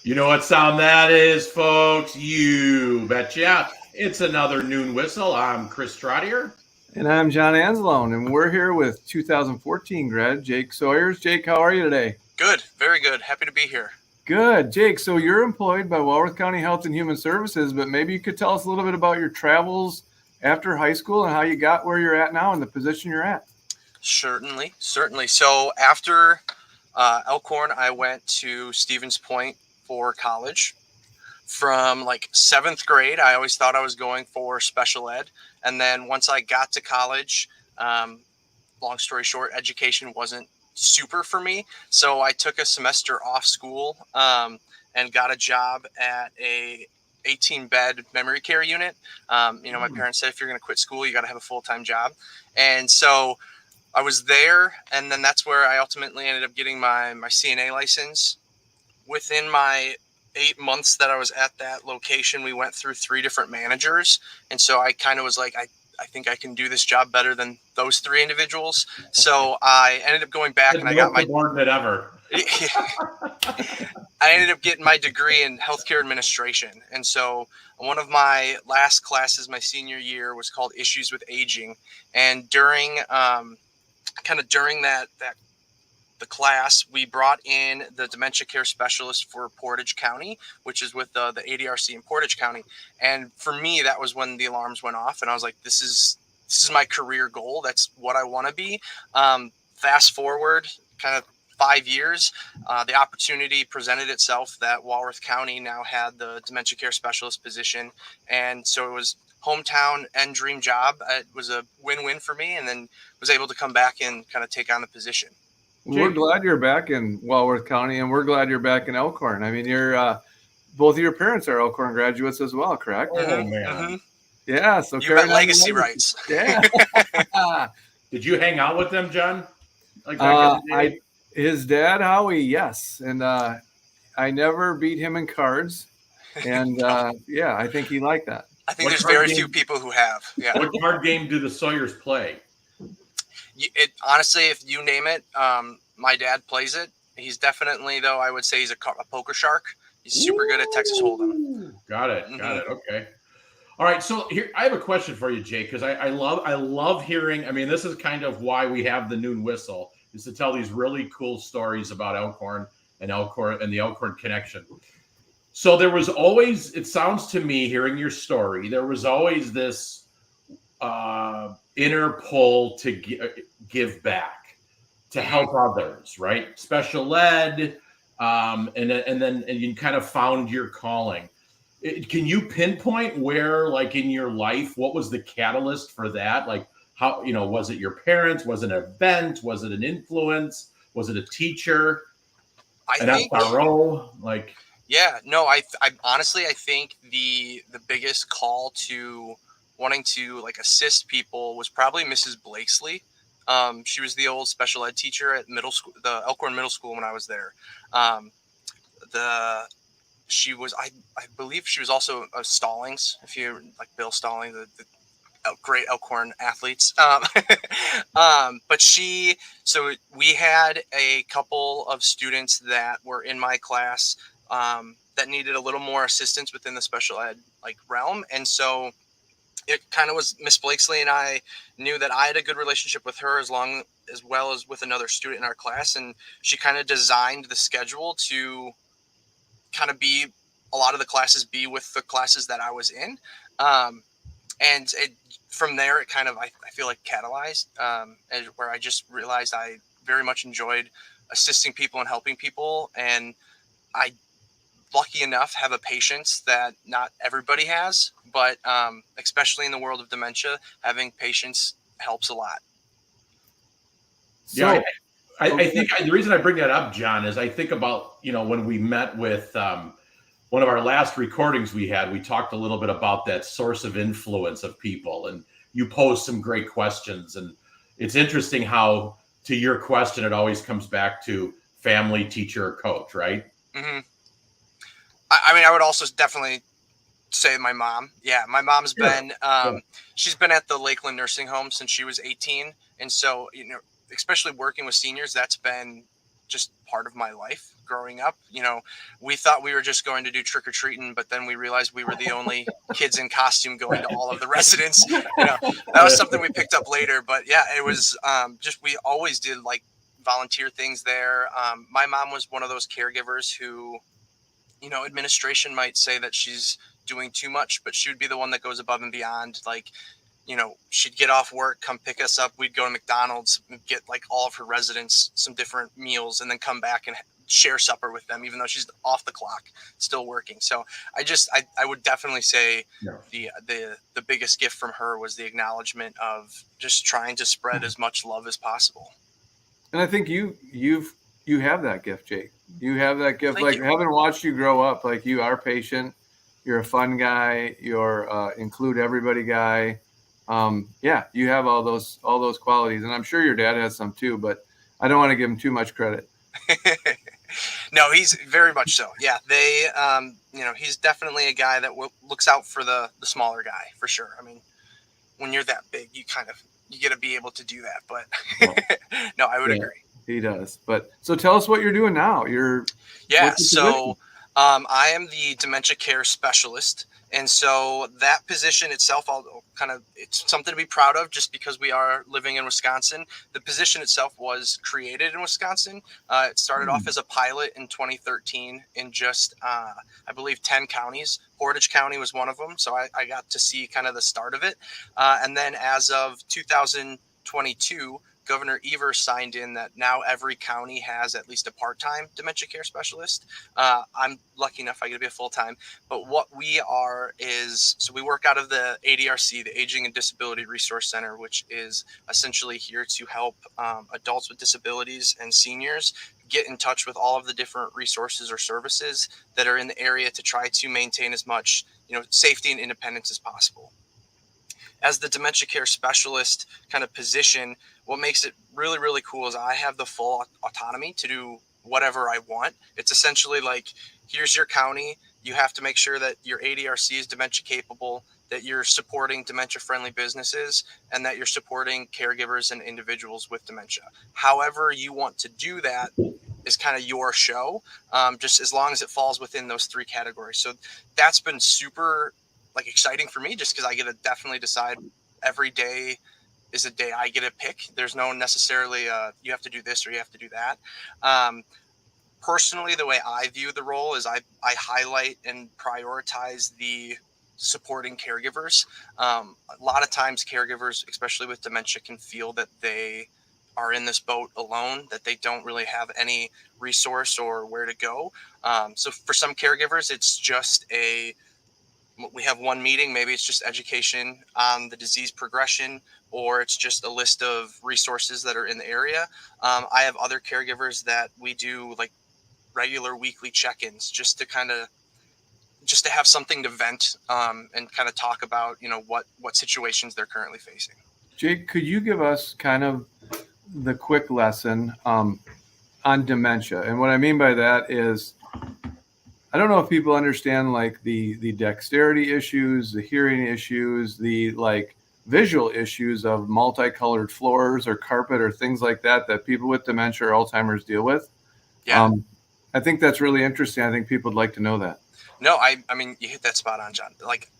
You know what sound that is, folks? You betcha. It's another Noon Whistle. I'm Chris Trottier. And I'm John Anzalone, and we're here with 2014 grad Jake Sawyers. Jake, how are you today? Good, very good. Happy to be here. Good. Jake, so you're employed by Walworth County Health and Human Services, but maybe you could tell us a little bit about your travels after high school and how you got where you're at now and the position you're at. Certainly. So after Elkhorn, I went to Stevens Point for college. From like 7th grade, I always thought I was going for special ed. And then once I got to college, long story short, education wasn't super for me. So I took a semester off school and got a job at a 18-bed memory care unit. My parents said, if you're going to quit school, you got to have a full-time job. And so I was there, and then that's where I ultimately ended up getting my CNA license. Within my 8 months that I was at that location, we went through 3 different managers. And so I kind of was like, I think I can do this job better than those 3 individuals. So I ended up going back and I got my subordinate ever. I ended up getting my degree in healthcare administration. And so one of my last classes my senior year was called Issues with Aging. And during that the class, we brought in the dementia care specialist for Portage County, which is with the ARDC in Portage County. And for me, that was when the alarms went off, and I was like, this is my career goal. That's what I want to be. Fast forward kind of 5 years, the opportunity presented itself that Walworth County now had the dementia care specialist position. And so it was hometown and dream job. It was a win-win for me, and then was able to come back and kind of take on the position. We're glad you're back in Walworth County, and we're glad you're back in Elkhorn. I mean, you're both of your parents are Elkhorn graduates as well, correct? Oh, man. Mm-hmm. Yeah, so you got legacy rights. Yeah. Did you hang out with them, John? Like back in the day? His dad, Howie, yes. And I never beat him in cards. And I think he liked that. I think there's very few people who have. Yeah. What card game do the Sawyers play? Honestly, if you name it, my dad plays it. He's definitely, though, I would say he's a poker shark. He's super good at Texas Hold'em. Got it. Okay. All right. So here, I have a question for you, Jake, because I love hearing. I mean, this is kind of why we have the Noon Whistle, is to tell these really cool stories about Elkhorn and the Elkhorn connection. So there was always, it sounds to me, hearing your story, there was always this inner pull to give back, to help others, right? Special ed, and you kind of found your calling. Can you pinpoint where, like in your life, what was the catalyst for that? Like, how, was it your parents? Was it an event? Was it an influence? Was it a teacher? An SRO? Like, yeah, no, I honestly, I think the biggest call to wanting to like assist people was probably Mrs. Blakesley. She was the old special ed teacher at middle school, the Elkhorn Middle School, when I was there. She was, I believe she was also a Stallings, if you like Bill Stallings, the great Elkhorn athletes. But so we had a couple of students that were in my class that needed a little more assistance within the special ed like realm. And so it kind of was Miss Blakesley, and I knew that I had a good relationship with her as well as with another student in our class. And she kind of designed the schedule to kind of be a lot of the classes be with the classes that I was in. And from there, it kind of, I feel like catalyzed, where I just realized I very much enjoyed assisting people and helping people. And I, lucky enough, have a patience that not everybody has, but especially in the world of dementia, having patience helps a lot. Yeah, I think the reason I bring that up, John, is I think about, when we met with one of our last recordings we had, we talked a little bit about that source of influence of people, and you posed some great questions. And it's interesting how, to your question, it always comes back to family, teacher, or coach, right? Mm-hmm. I mean, I would also definitely say my mom. Yeah, my mom's been, she's been at the Lakeland Nursing Home since she was 18. And so, especially working with seniors, that's been just part of my life growing up. We thought we were just going to do trick-or-treating, but then we realized we were the only kids in costume going to all of the residents. That was something we picked up later, but yeah, it was we always did like volunteer things there. My mom was one of those caregivers who, administration might say that she's doing too much, but she would be the one that goes above and beyond. Like, she'd get off work, come pick us up. We'd go to McDonald's, get like all of her residents some different meals, and then come back and share supper with them, even though she's off the clock, still working. So I would definitely say the biggest gift from her was the acknowledgement of just trying to spread as much love as possible. And I think you have that gift, Jake. You have that gift. Thank you. Having watched you grow up, like you are patient, you're a fun guy, you're include everybody guy. You have all those qualities, and I'm sure your dad has some too, but I don't want to give him too much credit. No, he's very much so. Yeah, they, he's definitely a guy that looks out for the smaller guy for sure. I mean, when you're that big, you got to be able to do that. But no, I would agree. He does. But so tell us what you're doing now. I am the dementia care specialist. And so that position itself, it's something to be proud of just because we are living in Wisconsin. The position itself was created in Wisconsin. It started off as a pilot in 2013 in just, I believe, 10 counties. Portage County was one of them. So I got to see kind of the start of it. And then as of 2022, Governor Evers signed in that now every county has at least a part-time dementia care specialist. I'm lucky enough I get to be a full-time, but what we are is, so we work out of the ADRC, the Aging and Disability Resource Center, which is essentially here to help adults with disabilities and seniors get in touch with all of the different resources or services that are in the area to try to maintain as much, safety and independence as possible. As the dementia care specialist kind of position, what makes it really, really cool is I have the full autonomy to do whatever I want. It's essentially like, here's your county. You have to make sure that your ADRC is dementia capable, that you're supporting dementia friendly businesses, and that you're supporting caregivers and individuals with dementia. However you want to do that is kind of your show, just as long as it falls within those three categories. So that's been super exciting for me, just because I get to definitely decide every day is a day I get to pick. There's no necessarily you have to do this or you have to do that. Personally, the way I view the role is I highlight and prioritize the supporting caregivers. A lot of times caregivers, especially with dementia, can feel that they are in this boat alone, that they don't really have any resource or where to go. So for some caregivers, it's just we have one meeting, maybe it's just education on the disease progression, or it's just a list of resources that are in the area. I have other caregivers that we do regular weekly check-ins just to have something to vent and kind of talk about, what situations they're currently facing. Jake, could you give us kind of the quick lesson on dementia? And what I mean by that is, I don't know if people understand the dexterity issues, the hearing issues, the visual issues of multicolored floors or carpet or things like that people with dementia or Alzheimer's deal with. Yeah. I think that's really interesting. I think people would like to know that. No, I mean, you hit that spot on, John.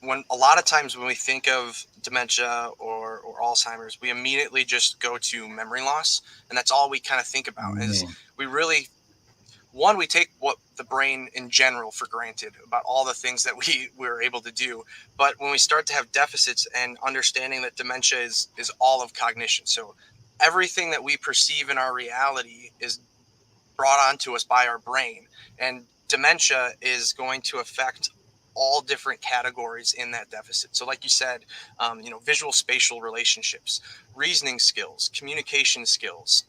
When a lot of times when we think of dementia or Alzheimer's, we immediately just go to memory loss. And that's all we kind of think about is we really, we take what the brain in general for granted about all the things that we're able to do. But when we start to have deficits and understanding that dementia is all of cognition. So everything that we perceive in our reality is brought onto us by our brain. And dementia is going to affect all different categories in that deficit. So like you said, visual spatial relationships, reasoning skills, communication skills.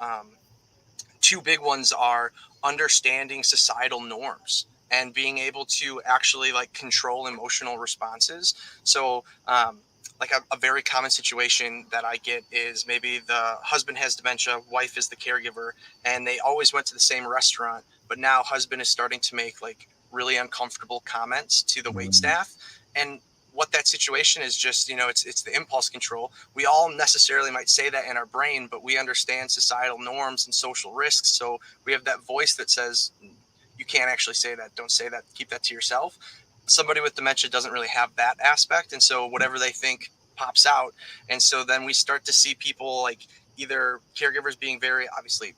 Two big ones are understanding societal norms and being able to actually control emotional responses. So a very common situation that I get is maybe the husband has dementia, wife is the caregiver, and they always went to the same restaurant, but now husband is starting to make really uncomfortable comments to the wait staff. And what that situation is just, it's the impulse control. We all necessarily might say that in our brain, but we understand societal norms and social risks. So we have that voice that says, you can't actually say that. Don't say that. Keep that to yourself. Somebody with dementia doesn't really have that aspect. And so whatever they think pops out. And so then we start to see people like either caregivers being very obviously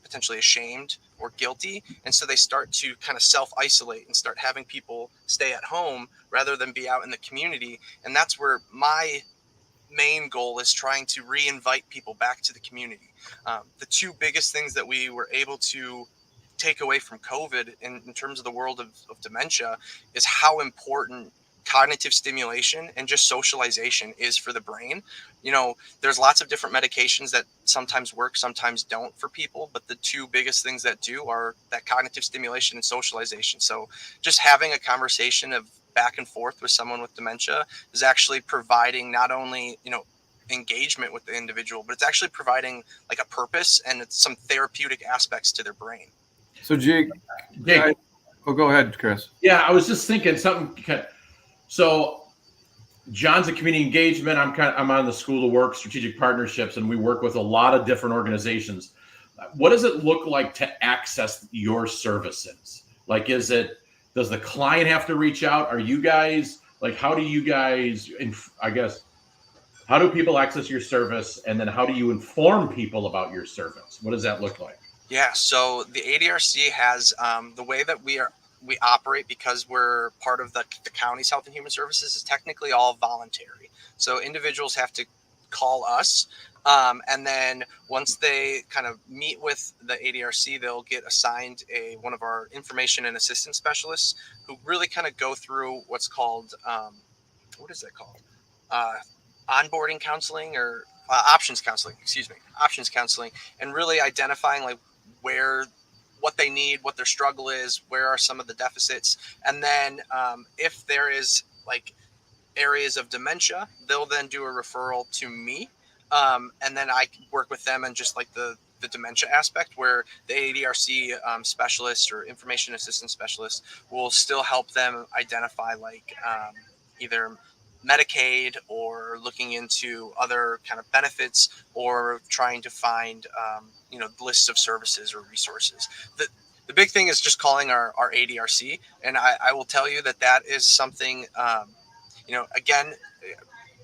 potentially ashamed or guilty. And so they start to kind of self-isolate and start having people stay at home rather than be out in the community. And that's where my main goal is trying to re-invite people back to the community. The two biggest things that we were able to take away from COVID in terms of the world of dementia is how important cognitive stimulation and just socialization is for the brain. There's lots of different medications that sometimes work, sometimes don't for people, but the two biggest things that do are that cognitive stimulation and socialization. So just having a conversation of back and forth with someone with dementia is actually providing not only, engagement with the individual, but it's actually providing like a purpose and some therapeutic aspects to their brain. So Jake, go ahead, Chris. Yeah, I was just thinking something. So John's a community engagement. I'm on the School to Work strategic partnerships, and we work with a lot of different organizations. What does it look like to access your services? Like, does the client have to reach out? Are you guys how do you guys, how do people access your service? And then how do you inform people about your service? What does that look like? Yeah, so the ADRC has the way that we operate, because we're part of the county's Health and Human Services, is technically all voluntary. So individuals have to call us, and then once they kind of meet with the ADRC, they'll get assigned one of our information and assistance specialists who really kind of go through what's called onboarding counseling or options counseling, and really identifying like what they need, what their struggle is, where are some of the deficits. And then if there is like areas of dementia, they'll then do a referral to me. And then I work with them and just like the dementia aspect, where the ADRC specialist or information assistance specialist will still help them identify like either Medicaid or looking into other kind of benefits or trying to find, lists of services or resources. The big thing is just calling our ADRC. And I will tell you that is something, again,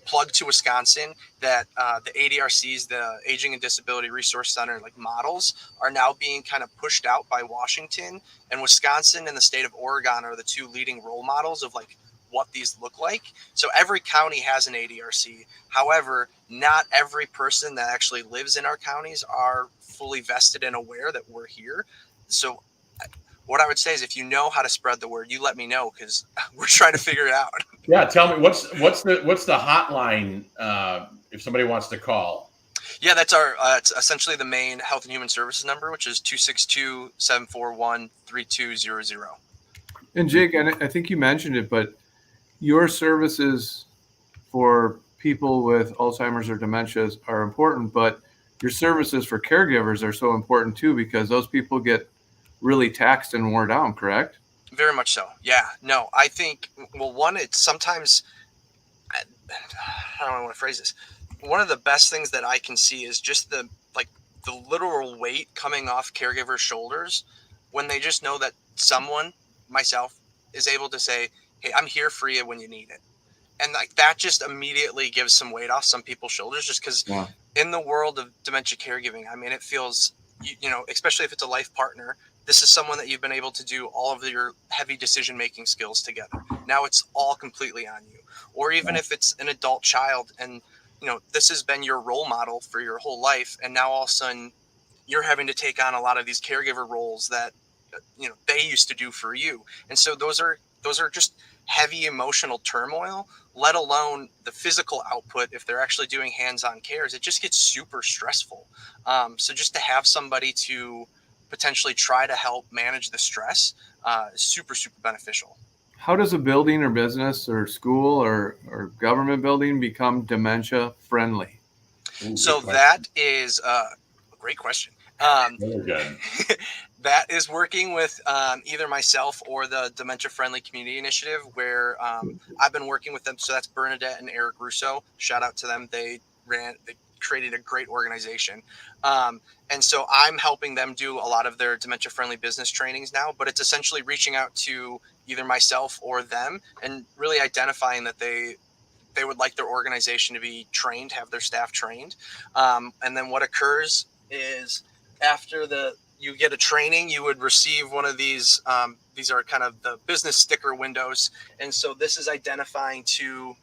plug to Wisconsin, that the ADRCs, the Aging and Disability Resource Center, like models are now being kind of pushed out by Washington, and Wisconsin and the state of Oregon are the two leading role models of like what these look like. So every county has an ADRC. However, not every person that actually lives in our counties are fully vested and aware that we're here. So what I would say is, if you know how to spread the word, you let me know, because we're trying to figure it out. Yeah, tell me what's the hotline if somebody wants to call? Yeah, that's our it's essentially the main Health and Human Services number, which is 262-741-3200. And Jake, I think you mentioned it, but your services for people with Alzheimer's or dementias are important, but your services for caregivers are so important too, because those people get really taxed and worn down, correct? Very much so. Yeah. No, I think, well, one, it's sometimes, I don't know how to phrase this. One of the best things that I can see is just the literal weight coming off caregivers' shoulders when they just know that someone, myself, is able to say, hey, I'm here for you when you need it. And like that just immediately gives some weight off some people's shoulders, just because in the world of dementia caregiving, I mean, it feels, especially if it's a life partner, this is someone that you've been able to do all of your heavy decision-making skills together. Now it's all completely on you. Or even if it's an adult child and, this has been your role model for your whole life, and now all of a sudden you're having to take on a lot of these caregiver roles that, they used to do for you. And so those are just heavy emotional turmoil, let alone the physical output. If they're actually doing hands-on cares, it just gets super stressful. So just to have somebody to potentially try to help manage the stress is super, super beneficial. How does a building or business or school or government building become dementia friendly? So that is a great question. that is working with either myself or the Dementia Friendly Community Initiative, where I've been working with them. So that's Bernadette and Eric Russo. Shout out to them. They created a great organization. And so I'm helping them do a lot of their dementia friendly business trainings now, but it's essentially reaching out to either myself or them and really identifying that they would like their organization to be trained, have their staff trained. And then what occurs is after you get a training, you would receive one of these. These are kind of the business sticker windows. And so this is identifying to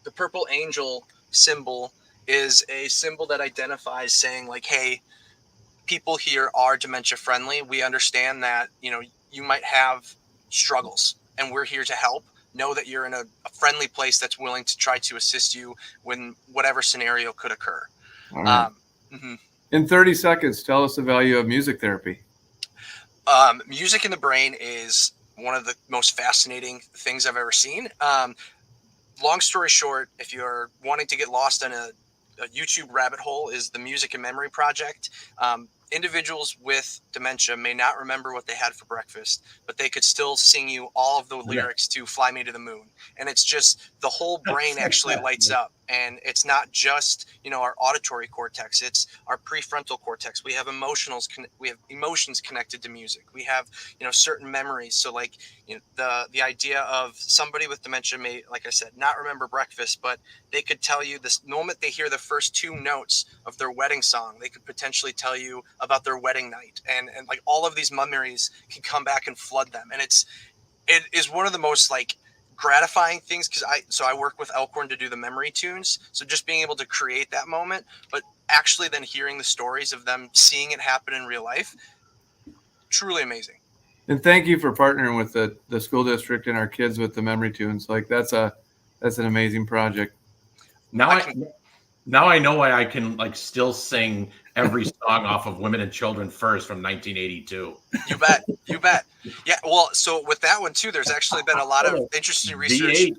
the purple angel symbol is a symbol that identifies saying like, hey, people here are dementia friendly. We understand that, you might have struggles and we're here to help. Know that you're in a friendly place that's willing to try to assist you when whatever scenario could occur. All right. In 30 seconds, tell us the value of music therapy. Music in the brain is one of the most fascinating things I've ever seen. Long story short, if you're wanting to get lost in a YouTube rabbit hole, is the Music and Memory Project. Individuals with dementia may not remember what they had for breakfast, but they could still sing you all of the lyrics to Fly Me to the Moon. And it's just the whole brain actually lights up. And it's not just, our auditory cortex, it's our prefrontal cortex. We have emotions connected to music. We have, certain memories. So like, the idea of somebody with dementia may, like I said, not remember breakfast, but they could tell you this moment they hear the first two notes of their wedding song, they could potentially tell you about their wedding night. And like all of these memories can come back and flood them. And it is one of the most like gratifying things, because I work with Elkhorn to do the memory tunes. So just being able to create that moment, but actually then hearing the stories of them seeing it happen in real life, truly amazing. And thank you for partnering with the school district and our kids with the memory tunes. Like that's an amazing project. Now I know why I can like still sing every song off of Women and Children First from 1982. You bet. Yeah. Well, so with that one too, there's actually been a lot of interesting research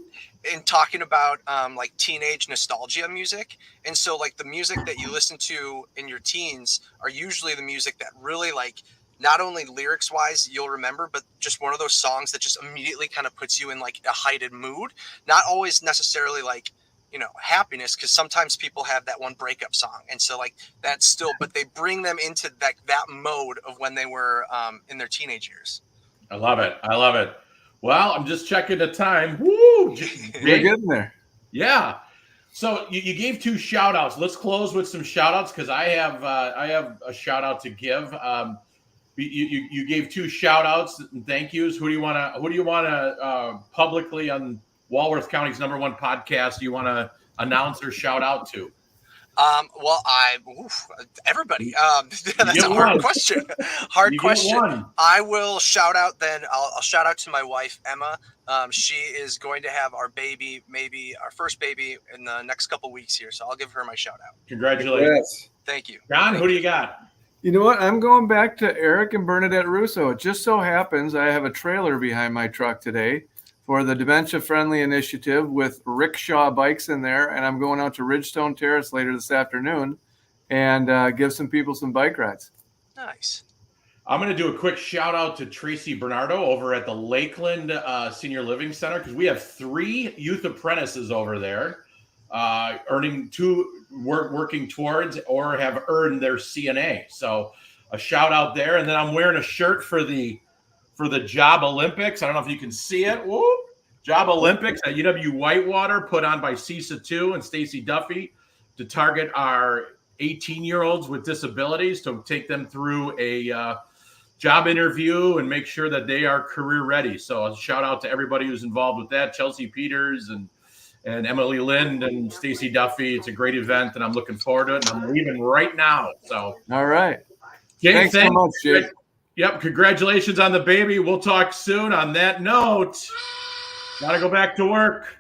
in talking about like teenage nostalgia music. And so like the music that you listen to in your teens are usually the music that really like, not only lyrics wise you'll remember, but just one of those songs that just immediately kind of puts you in like a heightened mood. Not always necessarily like, happiness, because sometimes people have that one breakup song. And so like that's still, but they bring them into that mode of when they were in their teenage years. I love it. Well, I'm just checking the time. Woo! We're getting there. Yeah. So you gave 2 shout outs. Let's close with some shout outs, because I have a shout out to give. You gave 2 shout outs and thank yous. Who do you want to publicly on Walworth County's #1 podcast do you want to announce or shout out to? Everybody. That's a hard question. Hard question. I will shout out then. I'll shout out to my wife, Emma. She is going to have our baby, maybe our first baby in the next couple weeks here. So I'll give her my shout out. Congratulations. Yes. Thank you. John, who do you got? You know what? I'm going back to Eric and Bernadette Russo. It just so happens I have a trailer behind my truck today for the Dementia Friendly Initiative with rickshaw bikes in there. And I'm going out to Ridgestone Terrace later this afternoon and give some people some bike rides. Nice. I'm going to do a quick shout out to Tracy Bernardo over at the Lakeland Senior Living Center, because we have 3 youth apprentices over there working towards or have earned their CNA. So a shout out there. And then I'm wearing a shirt for the Job Olympics. I don't know if you can see it. Woo! Job Olympics at UW Whitewater, put on by CISA 2 and Stacy Duffy to target our 18-year-olds with disabilities, to take them through a job interview and make sure that they are career ready. So a shout out to everybody who's involved with that. Chelsea Peters and Emily Lind and Stacy Duffy. It's a great event, and I'm looking forward to it. And I'm leaving right now. So all right. Jake, thanks so much, Jake. Yep. Congratulations on the baby. We'll talk soon. On that note, gotta go back to work.